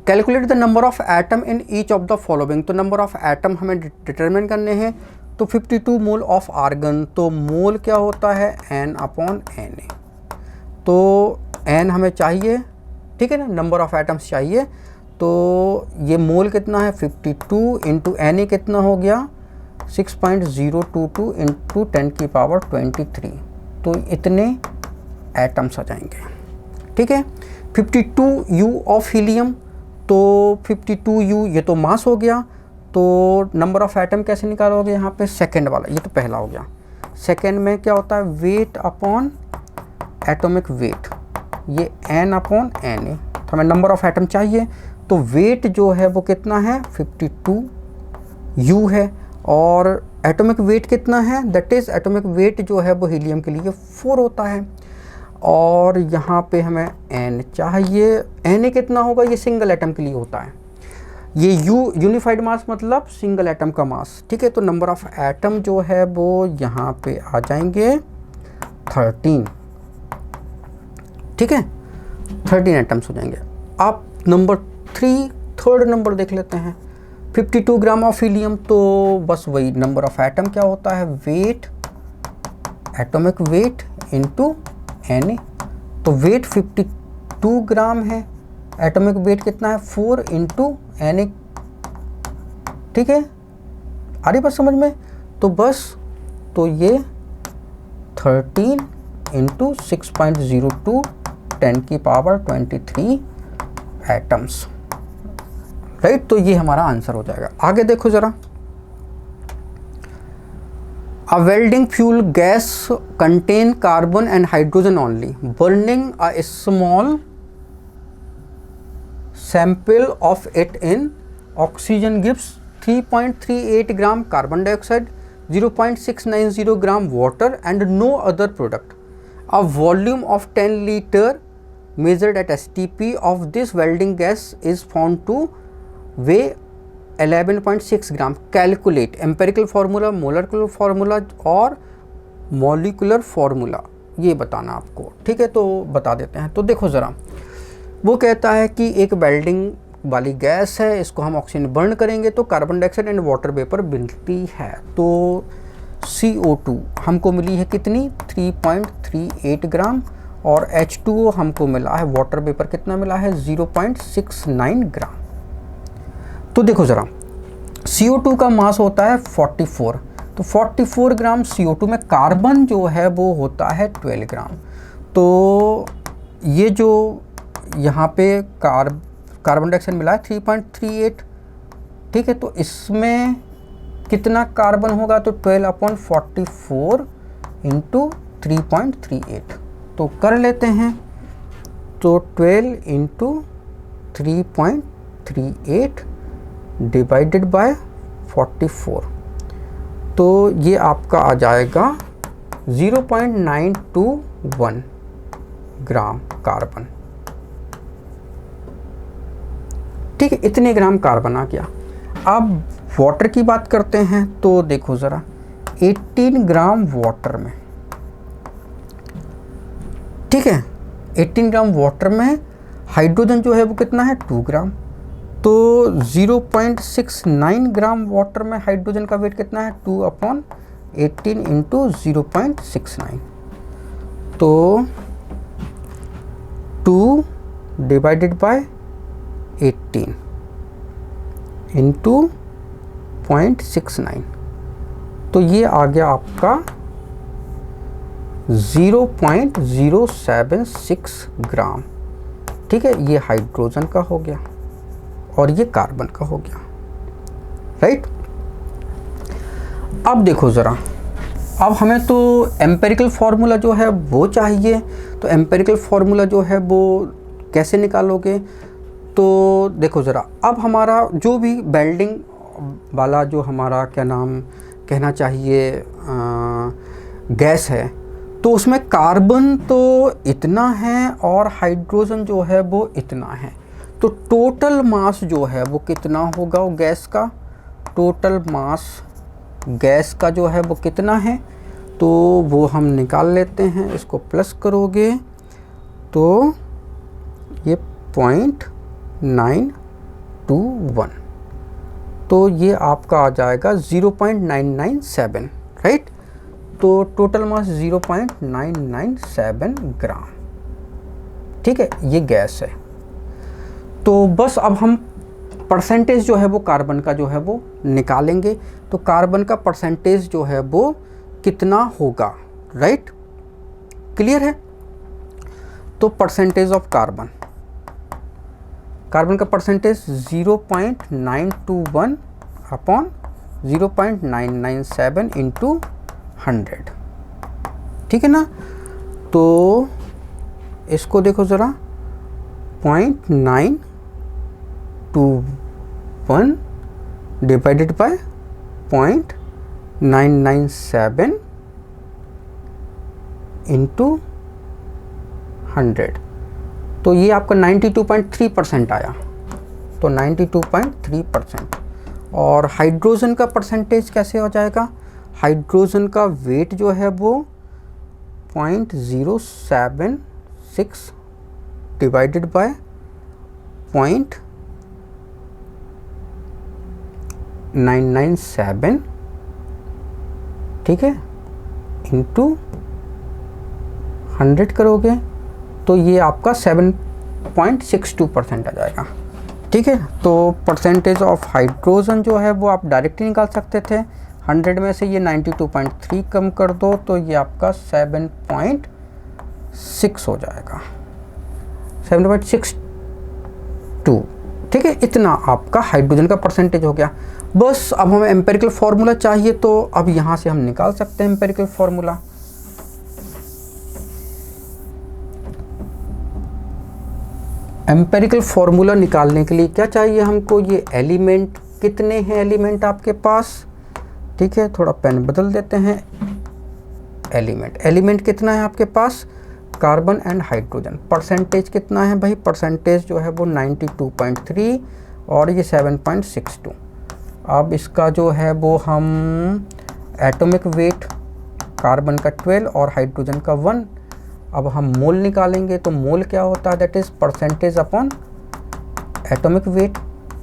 calculate the number of atom in each of the following, तो नंबर ऑफ एटम हमें डिटरमिन करने हैं, तो 52 मोल ऑफ आर्गन, तो मोल क्या होता है, n/Na, तो n हमें चाहिए, ठीक है ना, नंबर ऑफ एटम्स चाहिए, तो ये मोल कितना है 52 इंटू Na कितना हो गया 6.022 इंटू 10⁻23, तो इतने एटम्स आ जाएंगे, ठीक है। 52U ऑफ हीलियम, तो 52U ये तो मास हो गया, तो नंबर ऑफ एटम कैसे निकालोगे, यहाँ पे सेकंड वाला, ये तो पहला हो गया, सेकंड में क्या होता है, वेट अपॉन एटॉमिक वेट, ये n/Na, तो हमें नंबर ऑफ एटम चाहिए, तो वेट जो है वो कितना है 52U है, और एटॉमिक वेट कितना है, दैट इज़ एटॉमिक वेट जो है वो हीलियम के लिए 4 होता है, और यहाँ पे हमें n चाहिए, Na कितना होगा, ये सिंगल एटम के लिए होता है, ये U यूनिफाइड मास मतलब सिंगल एटम का मास, ठीक है। तो नंबर ऑफ एटम जो है वो यहाँ पे आ जाएंगे 13, ठीक है, 13 एटम्स हो जाएंगे। आप नंबर 3 थर्ड नंबर देख लेते हैं, 52 ग्राम ऑफ हीलियम, तो बस वही नंबर ऑफ एटम क्या होता है, weight atomic weight into Na, तो वेट 52 ग्राम है, एटॉमिक वेट कितना है 4 इंटू Na, ठीक है, आ रही बात समझ में, तो बस तो ये 13 इंटू 6.02 10⁻23 एटम्स, राइट। तो ये हमारा आंसर हो जाएगा। आगे देखो जरा, a welding fuel gas contain carbon and hydrogen only, burning a small sample of it in oxygen gives 3.38 gram carbon dioxide, 0.690 gram water and no other product, a volume of 10 litre measured at STP of this welding gas is found to weigh 11.6 gram, calculate empirical formula, molar formula और molecular formula, ये बताना आपको, ठीक है। तो बता देते हैं, तो देखो ज़रा, वो कहता है कि एक वेल्डिंग वाली गैस है, इसको हम ऑक्सीजन बर्न करेंगे तो carbon dioxide and water vapour मिलती है, तो CO2 हमको मिली है कितनी 3.38 ग्राम, और H2O हमको मिला है, वाटर वेपर कितना मिला है 0.69 ग्राम। तो देखो ज़रा, CO2 का मास होता है 44, तो 44 ग्राम CO2 में कार्बन जो है वो होता है 12 ग्राम, तो ये जो यहाँ पे कार्बन डाइऑक्साइड मिला है 3.38, ठीक है, तो इसमें कितना कार्बन होगा, तो 12/44 इंटू 3.38, तो कर लेते हैं, तो 12 इंटू 3.38 डिवाइडेड बाय 44, तो ये आपका आ जाएगा 0.921 ग्राम कार्बन। ठीक है, इतने ग्राम कार्बन आ गया। अब वाटर की बात करते हैं, तो देखो ज़रा 18 ग्राम वाटर में, ठीक है, 18 ग्राम वाटर में हाइड्रोजन जो है वो कितना है 2 ग्राम, तो 0.69 ग्राम वाटर में हाइड्रोजन का वेट कितना है 2/18 इंटू 0.69, तो 2 डिवाइडेड बाय 18 इंटू 0.69, तो ये आ गया आपका 0.076 ग्राम। ठीक है, ये हाइड्रोजन का हो गया और ये कार्बन का हो गया, राइट। अब देखो ज़रा, अब हमें तो एम्पिरिकल फार्मूला जो है वो चाहिए, तो एम्पिरिकल फार्मूला जो है वो कैसे निकालोगे, तो देखो ज़रा, अब हमारा जो भी वेल्डिंग वाला जो हमारा क्या नाम कहना चाहिए गैस है, तो उसमें कार्बन तो इतना है और हाइड्रोजन जो है वो इतना है, तो टोटल मास जो है वो कितना होगा वो गैस का, टोटल मास गैस का जो है वो कितना है, तो वो हम निकाल लेते हैं। इसको प्लस करोगे तो ये 0.921, तो ये आपका आ जाएगा 0.997, राइट। तो टोटल मास 0.997 ग्राम। ठीक है, ये गैस है। तो बस अब हम परसेंटेज जो है वो कार्बन का जो है वो निकालेंगे, तो कार्बन का परसेंटेज जो है वो कितना होगा, राइट, क्लियर है। तो परसेंटेज ऑफ कार्बन, कार्बन का परसेंटेज 0.921 अपॉन 0.997 इंटू 100, ठीक है ना। तो इसको देखो ज़रा, 0.921 डिवाइडेड बाय 0.997 इंटू 100, तो ये आपका 92.3% आया, तो 92.3%। और हाइड्रोजन का परसेंटेज कैसे हो जाएगा, हाइड्रोजन का वेट जो है वो 0.076 डिवाइडेड बाय 0.997, ठीक है, इंटू 100 करोगे तो ये आपका 7.62% आ जाएगा। ठीक है, तो परसेंटेज ऑफ हाइड्रोजन जो है वो आप डायरेक्टली निकाल सकते थे, 100 में से ये 92.3 कम कर दो तो ये आपका 7.6 हो जाएगा, 7.62। ठीक है, इतना आपका हाइड्रोजन का परसेंटेज हो गया। बस अब हमें एम्पिरिकल फार्मूला चाहिए, तो अब यहाँ से हम निकाल सकते हैं एम्पिरिकल फार्मूला। एम्पिरिकल फार्मूला निकालने के लिए क्या चाहिए हमको, ये एलिमेंट कितने हैं, एलिमेंट आपके पास, ठीक है, थोड़ा पेन बदल देते हैं। एलिमेंट कितना है आपके पास, कार्बन एंड हाइड्रोजन। परसेंटेज कितना है भाई, परसेंटेज जो है वो 92.3 और ये 7.62। अब इसका जो है वो हम एटॉमिक वेट, कार्बन का 12 और हाइड्रोजन का 1, अब हम मोल निकालेंगे, तो मोल क्या होता है, that is percentage upon atomic weight.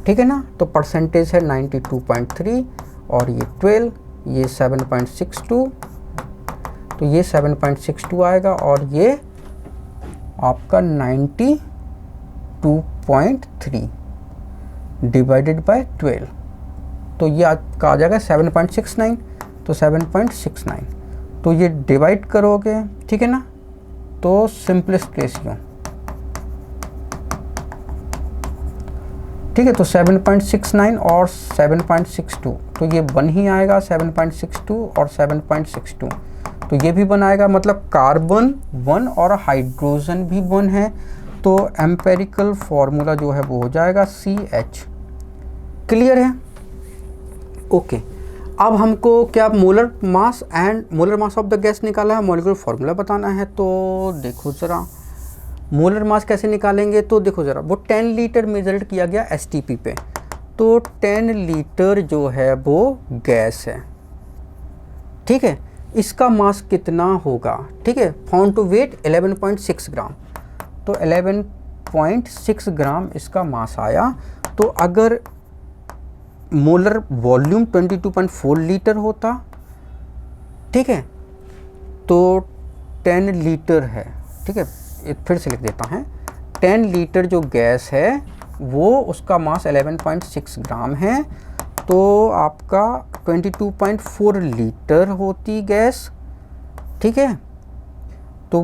ठीक है ना, तो परसेंटेज है 92.3 और ये 12, ये 7.62, तो ये 7.62 आएगा और ये आपका 92.3 डिवाइडेड बाय 12, तो ये आपका आ जाएगा 7.69, तो 7.69, तो ये डिवाइड करोगे, ठीक है ना, तो सिंपलेस्ट रेशियो, ठीक है, तो 7.69 और 7.62, तो ये 1 ही आएगा, 7.62 और 7.62, तो ये भी 1 आएगा, मतलब कार्बन 1 और हाइड्रोजन भी 1 है, तो एम्पिरिकल फार्मूला जो है वो हो जाएगा CH। क्लियर है। ओके, अब हमको क्या molar mass of the gas निकाला है, मॉलिक्यूलर फार्मूला बताना है। तो देखो ज़रा मोलर मास कैसे निकालेंगे, तो देखो ज़रा वो 10 लीटर मेजर्ड किया गया STP पे, तो 10 लीटर जो है वो गैस है, ठीक है। इसका मास कितना होगा, ठीक है, फाउंड टू वेट 11.6 ग्राम, तो 11.6 ग्राम इसका मास आया। तो अगर मोलर वॉल्यूम 22.4 लीटर होता, ठीक है, तो 10 लीटर है, ठीक है, फिर से लिख देता है, 10 लीटर जो गैस है वो उसका मास 11.6 ग्राम है, तो आपका 22.4 लीटर होती गैस, ठीक है। तो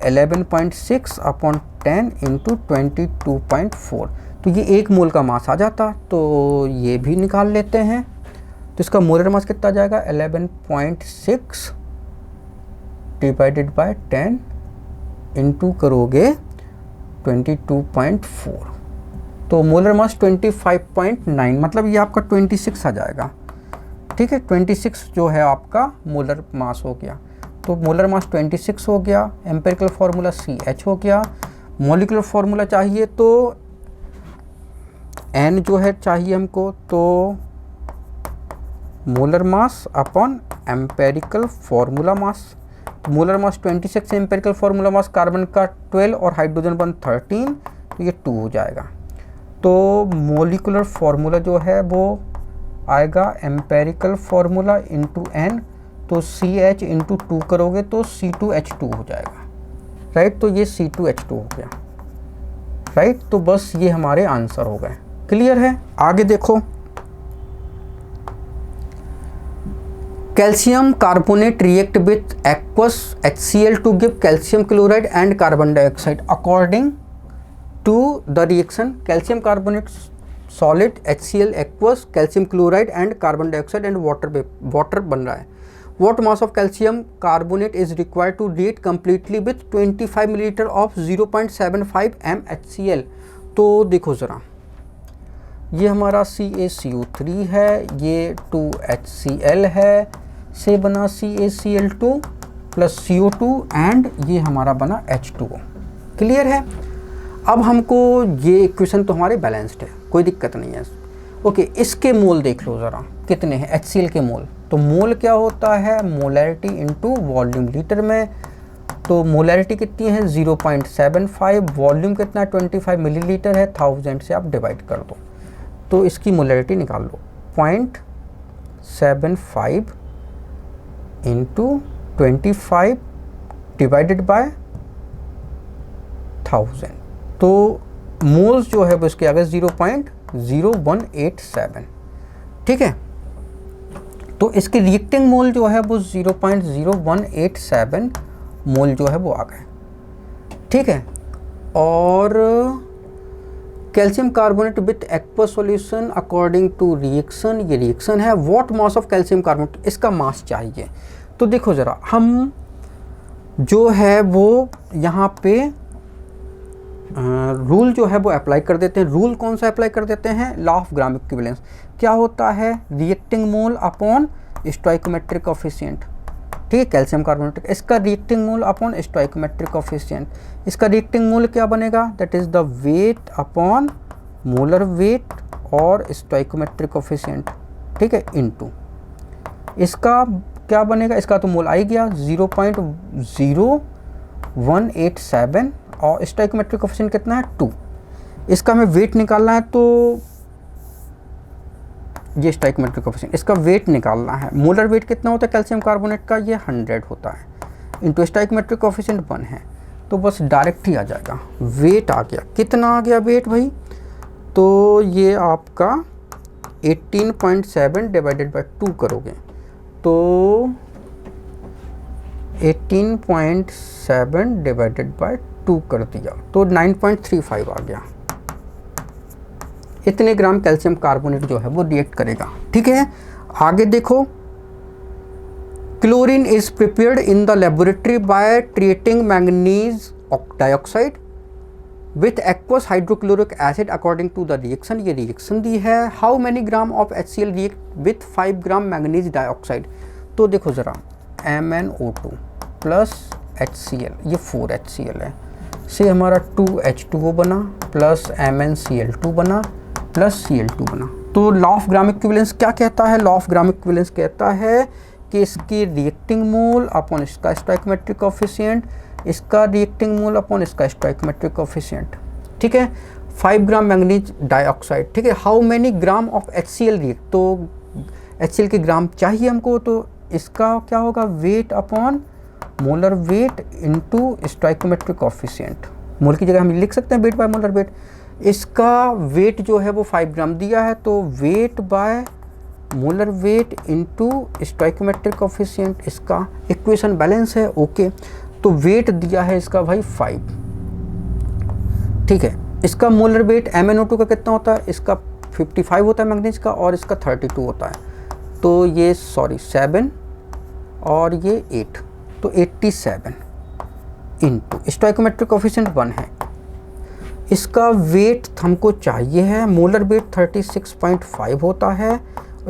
11.6 अपॉन 10 इंटू 22.4, तो ये 1 मोल का मास आ जाता। तो ये भी निकाल लेते हैं, तो इसका मोलर मास कितना जाएगा, 11.6 डिवाइडेड बाय 10 इंटू करोगे 22.4, तो मोलर मास 25.9, मतलब ये आपका 26 आ जाएगा, ठीक है। 26 जो है आपका मोलर मास हो गया, तो मोलर मास 26 हो गया। एम्पिरिकल फार्मूला CH हो गया। मॉलिक्यूलर फार्मूला चाहिए तो N जो है चाहिए हमको, तो molar mass upon empirical formula mass. Molar mass 26 है, एम्पिरिकल फार्मूला मास कार्बन का 12 और हाइड्रोजन 13, तो ये 2 हो जाएगा। तो मॉलिक्यूलर फार्मूला जो है वो आएगा एम्पिरिकल फार्मूला इंटू N, तो CH इंटू 2 करोगे तो C2H2 हो जाएगा, राइट। तो ये C2H2 हो गया, राइट। तो बस ये हमारे आंसर हो गए, क्लियर है। आगे देखो, calcium carbonate react with aqueous HCl to give calcium chloride and carbon dioxide according to the reaction. Calcium carbonate solid, HCl aqueous, calcium chloride and carbon dioxide and water बन रहा है। What mass of calcium carbonate is required to react completely with 25 millilitre of 0.75 m HCl। तो देखो ज़रा, ये हमारा CaCO3 है, ये 2HCl है, से बना CaCl2 प्लस CO2 एंड ये हमारा बना H2O, क्लियर है। अब हमको ये इक्वेशन तो हमारे बैलेंस्ड है, कोई दिक्कत नहीं है। ओके, इसके मोल देख लो ज़रा कितने हैं HCl के मोल। तो मोल क्या होता है, मोलैरिटी इनटू वॉल्यूम लीटर में। तो मोलैरिटी कितनी है 0.75, वॉल्यूम कितना है 25 मिलीलीटर है, 1000 से आप डिवाइड कर दो, तो इसकी मोलैरिटी निकाल लो। 0.75 इंटू 25 डिवाइडेड बाय 1000, तो मोल्स जो है वो इसके आगे 0.0187, ठीक है। तो इसके रिएक्टिंग मोल जो है वो 0.0187 मोल जो है वो आ गए, ठीक है। और calcium carbonate with aqueous solution according to reaction, ये रिएक्शन है। What mass of calcium carbonate, इसका मास चाहिए। तो देखो ज़रा, हम जो है वो यहाँ पे रूल जो है वो अप्लाई कर देते हैं। रूल कौन सा अप्लाई कर देते हैं, लॉ ऑफ ग्राम इक्विवेलेंस। क्या होता है, reacting mole upon stoichiometric coefficient, ठीक है। कैल्शियम कार्बोनेट, इसका reacting mole upon stoichiometric coefficient, इसका रिएक्टिंग मोल क्या बनेगा, that is the wait upon molar wait और स्टोइकोमेट्रिक कोफिशिएंट, ठीक है, इनटू इसका क्या बनेगा, इसका तो मोल आ ही गया 0.0187 और स्टोइकोमेट्रिक कोफिशिएंट कितना है 2। इसका हमें वेट निकालना है, तो ये स्टोइकोमेट्रिक कोफिशिएंट, इसका वेट निकालना है। मोलर वेट कितना होता है कैल्शियम कार्बोनेट का, ये 100 होता है, इंटू स्टोइकोमेट्रिक कोफिशिएंट 1 है, तो बस डायरेक्ट ही आ जाएगा। वेट आ गया, कितना आ गया वेट भाई, तो ये आपका 18.7 डिवाइडेड बाय 2 करोगे तो 18.7 डिवाइडेड बाय 2 कर दिया तो 9.35 आ गया। इतने ग्राम कैल्शियम कार्बोनेट जो है वो रिएक्ट करेगा, ठीक है। आगे देखो, chlorine is prepared in the laboratory by treating manganese dioxide with aqueous hydrochloric acid according to the reaction, ये रिएक्शन दी है। How many gram of HCl react with 5 gram manganese dioxide. तो देखो ज़रा, MnO2 प्लस HCl, ये 4 HCl है, से हमारा 2H2O बना प्लस MnCl2 बना प्लस Cl2 बना। तो लॉ ऑफ ग्राम इक्विवेलेंस क्या कहता है? लॉ ऑफ ग्राम इक्विवेलेंस कहता है कि इसकी रिएक्टिंग मोल अपॉन इसका स्टोइकोमेट्रिक कोफिशिएंट, इसका रिएक्टिंग मोल अपॉन इसका स्टोइकोमेट्रिक कोफिशिएंट, ठीक है। 5 ग्राम मैंगनीज डाइऑक्साइड, ठीक है। How many gram of HCl react, तो HCl के ग्राम चाहिए हमको, तो इसका क्या होगा, weight upon molar weight into stoichiometric coefficient. Mole की जगह हम लिख सकते हैं वेट बाय मोलर वेट। इसका वेट जो है वो 5 ग्राम दिया है, तो weight by molar weight into stoichiometric coefficient, इसका इक्वेशन बैलेंस है, ओके। तो वेट दिया है इसका भाई 5, ठीक है। इसका मोलर वेट MnO2 का कितना होता है, इसका 55 होता है मैंगनीज का, और इसका 32 होता है, तो ये 7 और ये 8, तो 87 इंटू स्टोइकोमेट्रिक कोफिशिएंट 1 है। इसका वेट हमको चाहिए है, मोलर वेट 36.5 होता है,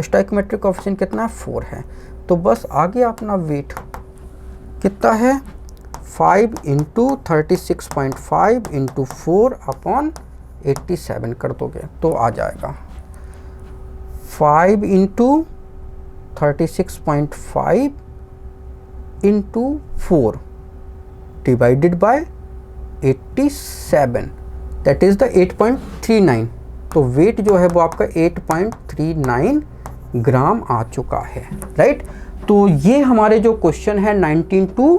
स्टोइकोमेट्रिक कोफिशिएंट कितना है, 4 है। तो बस आगे अपना वेट कितना है, 5 इंटू 36.5 इंटू 4 अपॉन 87 कर दोगे तो आ जाएगा 5 into 36.5 into 4 divided by 87, that is the 8.39। तो वेट जो है वो आपका 8.39 ग्राम आ चुका है, राइट। तो ये हमारे जो क्वेश्चन है 19 to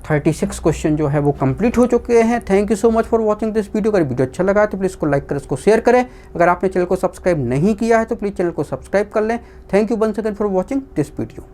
36 क्वेश्चन जो है वो कंप्लीट हो चुके हैं। Thank you so much for watching this video. अगर वीडियो अच्छा लगा तो प्लीज़ इसको लाइक करें, इसको शेयर करें। अगर आपने चैनल को सब्सक्राइब नहीं किया है तो प्लीज़ चैनल को सब्सक्राइब कर लें। Thank you once again for watching this video.